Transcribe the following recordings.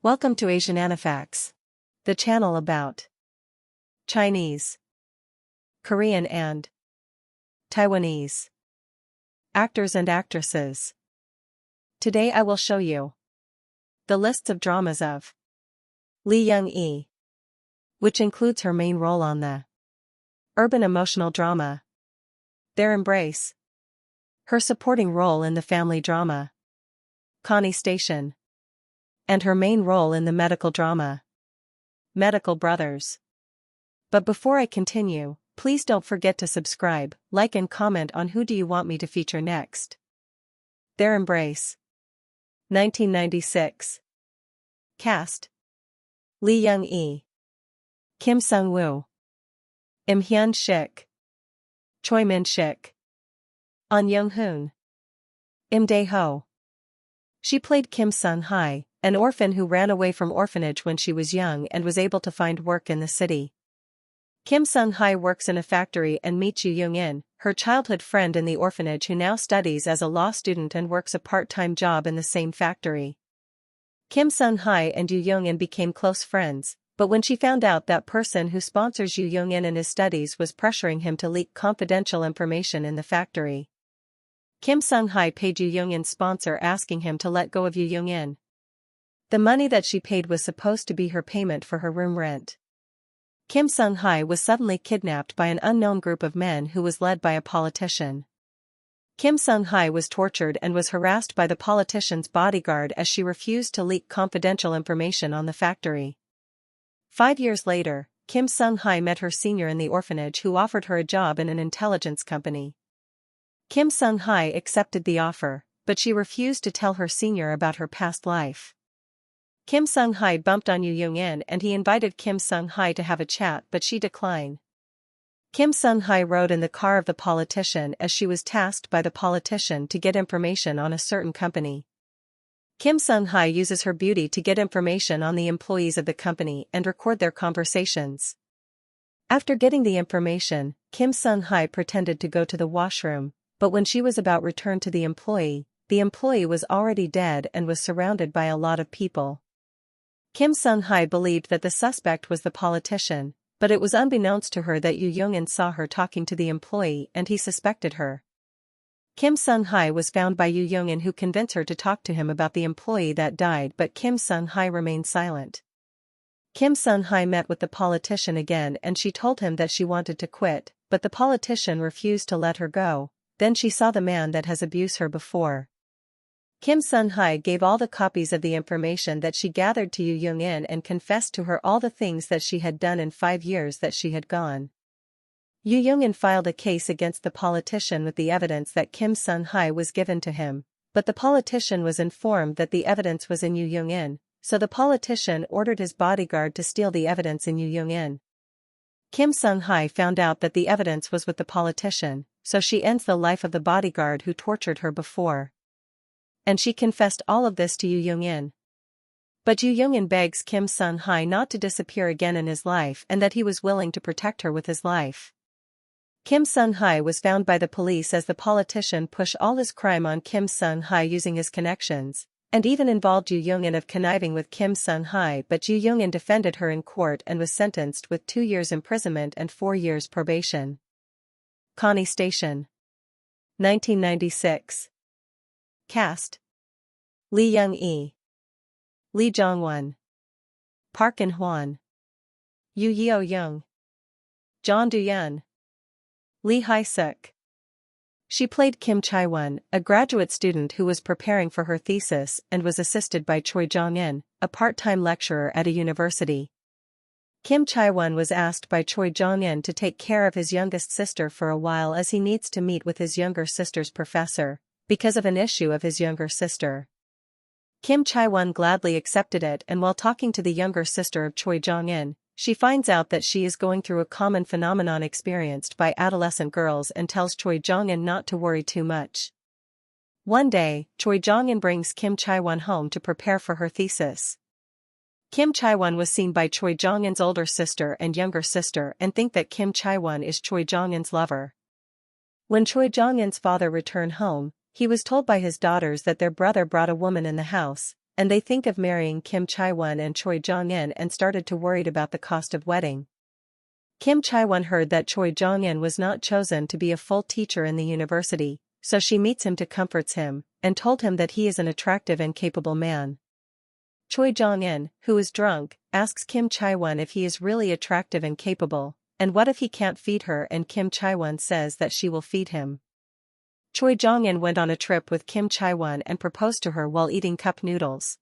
Welcome to Asian Anifacts, the channel about Chinese, Korean and Taiwanese actors and actresses. Today I will show you the lists of dramas of Lee Young-e, which includes her main role on the urban emotional drama Their Embrace, her supporting role in the family drama Kani Station, and her main role in the medical drama Medical Brothers. But before I continue, please don't forget to subscribe, like and comment on who do you want me to feature next. Their Embrace. 1996. Cast: Lee Young-e, Kim Sung-woo, Im Hyun-sik, Choi Min-sik, An Young-hoon, Im Dae-ho. She played Kim Sung-hae, an orphan who ran away from orphanage when she was young and was able to find work in the city. Kim Sung-hae works in a factory and meets Yoo Young-in, her childhood friend in the orphanage who now studies as a law student and works a part-time job in the same factory. Kim Sung-hae and Yoo Young-in became close friends, but when she found out that person who sponsors Yoo Young-in in his studies was pressuring him to leak confidential information in the factory, Kim Sung-hae paid Yoo Young-in's sponsor, asking him to let go of Yoo Young-in. The money that she paid was supposed to be her payment for her room rent. Kim Sung-hae was suddenly kidnapped by an unknown group of men who was led by a politician. Kim Sung-hae was tortured and was harassed by the politician's bodyguard as she refused to leak confidential information on the factory. 5 years later, Kim Sung-hae met her senior in the orphanage who offered her a job in an intelligence company. Kim Sung-hae accepted the offer, but she refused to tell her senior about her past life. Kim Sung-hae bumped on Yoo Young-in and he invited Kim Sung-hae to have a chat, but she declined. Kim Sung-hae rode in the car of the politician as she was tasked by the politician to get information on a certain company. Kim Sung-hae uses her beauty to get information on the employees of the company and record their conversations. After getting the information, Kim Sung-hae pretended to go to the washroom, but when she was about to return to the employee was already dead and was surrounded by a lot of people. Kim Sung-hae believed that the suspect was the politician, but it was unbeknownst to her that Yoo Young-in saw her talking to the employee and he suspected her. Kim Sung-hae was found by Yoo Young-in, who convinced her to talk to him about the employee that died, but Kim Sung-hae remained silent. Kim Sung-hae met with the politician again and she told him that she wanted to quit, but the politician refused to let her go. Then she saw the man that has abused her before. Kim Sung-hae gave all the copies of the information that she gathered to Yoo Young-in and confessed to her all the things that she had done in 5 years that she had gone. Yoo Young-in filed a case against the politician with the evidence that Kim Sung-hae was given to him, but the politician was informed that the evidence was in Yoo Young-in, so the politician ordered his bodyguard to steal the evidence in Yoo Young-in. Kim Sung-hae found out that the evidence was with the politician, so she ends the life of the bodyguard who tortured her before. And she confessed all of this to Yoo Young-in. But Yoo Young-in begs Kim Sung-hae not to disappear again in his life and that he was willing to protect her with his life. Kim Sung-hae was found by the police as the politician pushed all his crime on Kim Sung-hae using his connections, and even involved Yoo Young-in of conniving with Kim Sung-hae, but Yoo Young-in defended her in court and was sentenced with 2 years imprisonment and 4 years probation. Kani Station. 1996. Cast: Lee Young-e, Lee Jong-won, Park In-hwan, Yoo Yeo-young, John Do-yeon, Lee Hae-suk. She played Kim Chae-won, a graduate student who was preparing for her thesis and was assisted by Choi Jong-in, a part-time lecturer at a university. Kim Chae-won was asked by Choi Jong-in to take care of his youngest sister for a while as he needs to meet with his younger sister's professor, because of an issue of his younger sister. Kim Chae-won gladly accepted it, and while talking to the younger sister of Choi Jong-in, she finds out that she is going through a common phenomenon experienced by adolescent girls and tells Choi Jong-in not to worry too much. One day, Choi Jong-in brings Kim Chae-won home to prepare for her thesis. Kim Chae-won was seen by Choi Jong-in's older sister and younger sister and think that Kim Chae-won is Choi Jong-in's lover. When Choi Jong-in's father returned home, he was told by his daughters that their brother brought a woman in the house, and they think of marrying Kim Chae-won and Choi Jong-in and started to worried about the cost of wedding. Kim Chae-won heard that Choi Jong-in was not chosen to be a full teacher in the university, so she meets him to comforts him, and told him that he is an attractive and capable man. Choi Jong-in, who is drunk, asks Kim Chae-won if he is really attractive and capable, and what if he can't feed her, and Kim Chae-won says that she will feed him. Choi Jong-in went on a trip with Kim Chae-won and proposed to her while eating cup noodles.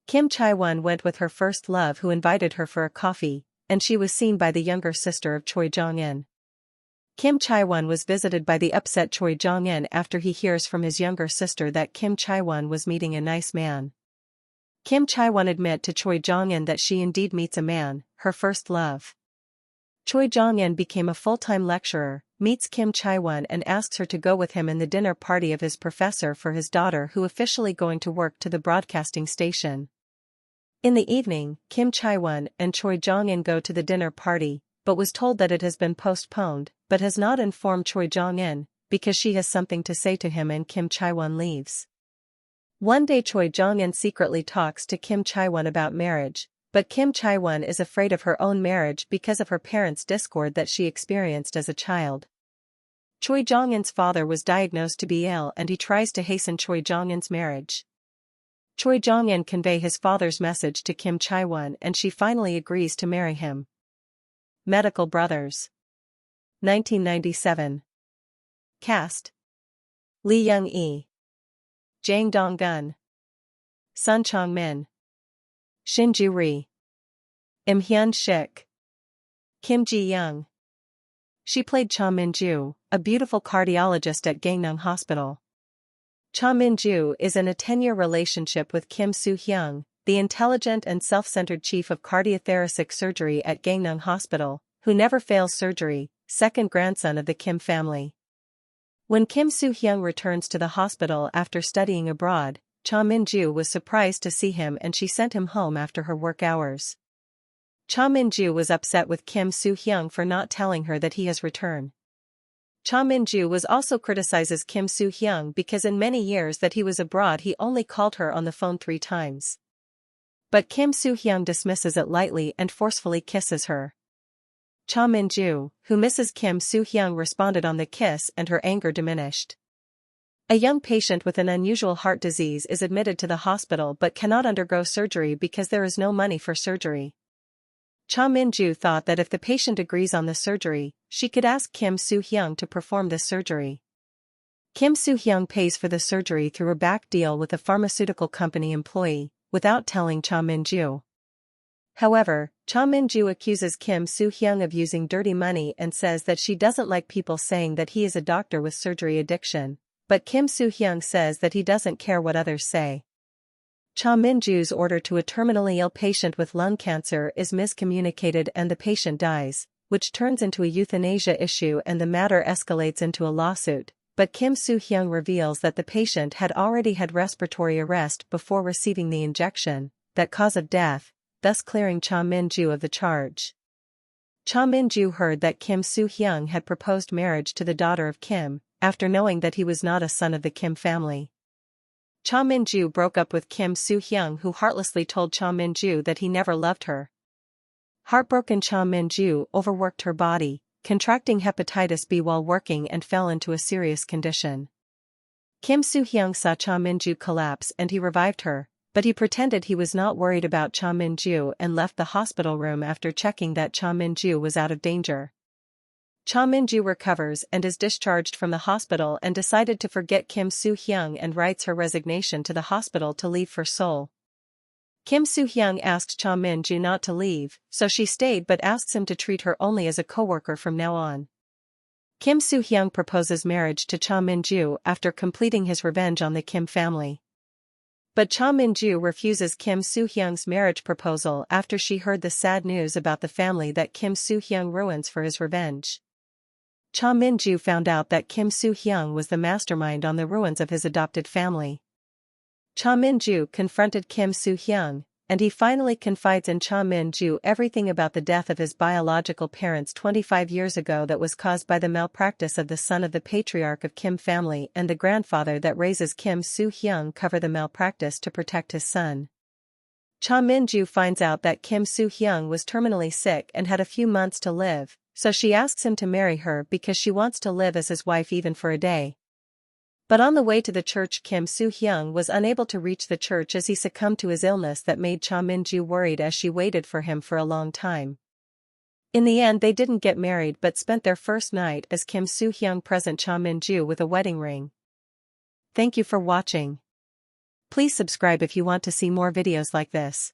Kim Chae-won went with her first love who invited her for a coffee, and she was seen by the younger sister of Choi Jong-in. Kim Chae-won was visited by the upset Choi Jong-in after he hears from his younger sister that Kim Chae-won was meeting a nice man. Kim Chae-won admit to Choi Jong-in that she indeed meets a man, her first love. Choi Jong-in became a full-time lecturer, meets Kim Chae-won and asks her to go with him in the dinner party of his professor for his daughter who officially going to work to the broadcasting station. In the evening, Kim Chae-won and Choi Jong-in go to the dinner party, but was told that it has been postponed, but has not informed Choi Jong-in, because she has something to say to him and Kim Chae-won leaves. One day Choi Jong-in secretly talks to Kim Chae-won about marriage, but Kim Chae-won is afraid of her own marriage because of her parents' discord that she experienced as a child. Choi Jong-in's father was diagnosed to be ill and he tries to hasten Choi Jong-in's marriage. Choi Jong-in convey his father's message to Kim Chae-won and she finally agrees to marry him. Medical Brothers. 1997. Cast: Lee Young-e, Jang Dong-gun, Sun Chong-min, Shin Ju-ri, Im Hyun-sik, Kim Ji-young. She played Cha Min-ju, a beautiful cardiologist at Gangneung Hospital. Cha Min-ju is in a 10-year relationship with Kim Soo-hyung, the intelligent and self-centered chief of cardiothoracic surgery at Gangneung Hospital, who never fails surgery, second grandson of the Kim family. When Kim Soo-hyung returns to the hospital after studying abroad, Cha Min-ju was surprised to see him and she sent him home after her work hours. Cha Min-ju was upset with Kim Soo-hyung for not telling her that he has returned. Cha Min-ju was also criticizes Kim Soo-hyung because in many years that he was abroad he only called her on the phone 3 times. But Kim Soo-hyung dismisses it lightly and forcefully kisses her. Cha Min-ju, who misses Kim Soo-hyung, responded on the kiss and her anger diminished. A young patient with an unusual heart disease is admitted to the hospital but cannot undergo surgery because there is no money for surgery. Cha Min-ju thought that if the patient agrees on the surgery, she could ask Kim Soo-hyung to perform this surgery. Kim Soo-hyung pays for the surgery through a back deal with a pharmaceutical company employee, without telling Cha Min-ju. However, Cha Min-ju accuses Kim Soo-hyung of using dirty money and says that she doesn't like people saying that he is a doctor with surgery addiction, but Kim Soo-hyung says that he doesn't care what others say. Cha Min-ju's order to a terminally ill patient with lung cancer is miscommunicated and the patient dies, which turns into a euthanasia issue and the matter escalates into a lawsuit, but Kim Soo-hyung reveals that the patient had already had respiratory arrest before receiving the injection, that cause of death, thus clearing Cha Min-ju of the charge. Cha Min-ju heard that Kim Soo-hyung had proposed marriage to the daughter of Kim, after knowing that he was not a son of the Kim family. Cha Min-ju broke up with Kim Soo-hyung, who heartlessly told Cha Min-ju that he never loved her. Heartbroken, Cha Min-ju overworked her body, contracting hepatitis B while working and fell into a serious condition. Kim Soo-hyung saw Cha Min-ju collapse and he revived her, but he pretended he was not worried about Cha Min-ju and left the hospital room after checking that Cha Min-ju was out of danger. Cha Min-ju recovers and is discharged from the hospital and decided to forget Kim Soo-hyung and writes her resignation to the hospital to leave for Seoul. Kim Soo-hyung asked Cha Min-ju not to leave, so she stayed but asks him to treat her only as a co-worker from now on. Kim Soo-hyung proposes marriage to Cha Min-ju after completing his revenge on the Kim family. But Cha Min-ju refuses Kim Soo-hyung's marriage proposal after she heard the sad news about the family that Kim Soo-hyung ruins for his revenge. Cha Min-ju found out that Kim Soo-hyung was the mastermind on the ruins of his adopted family. Cha Min-ju confronted Kim Soo-hyung, and he finally confides in Cha Min-ju everything about the death of his biological parents 25 years ago that was caused by the malpractice of the son of the patriarch of Kim family, and the grandfather that raises Kim Soo-hyung cover the malpractice to protect his son. Cha Min-ju finds out that Kim Soo-hyung was terminally sick and had a few months to live, so she asks him to marry her because she wants to live as his wife even for a day. But on the way to the church, Kim Soo-hyung was unable to reach the church as he succumbed to his illness. That made Cha Min-ju worried as she waited for him for a long time. In the end, they didn't get married but spent their first night as Kim Soo-hyung present Cha Min-ju with a wedding ring. Thank you for watching. Please subscribe if you want to see more videos like this.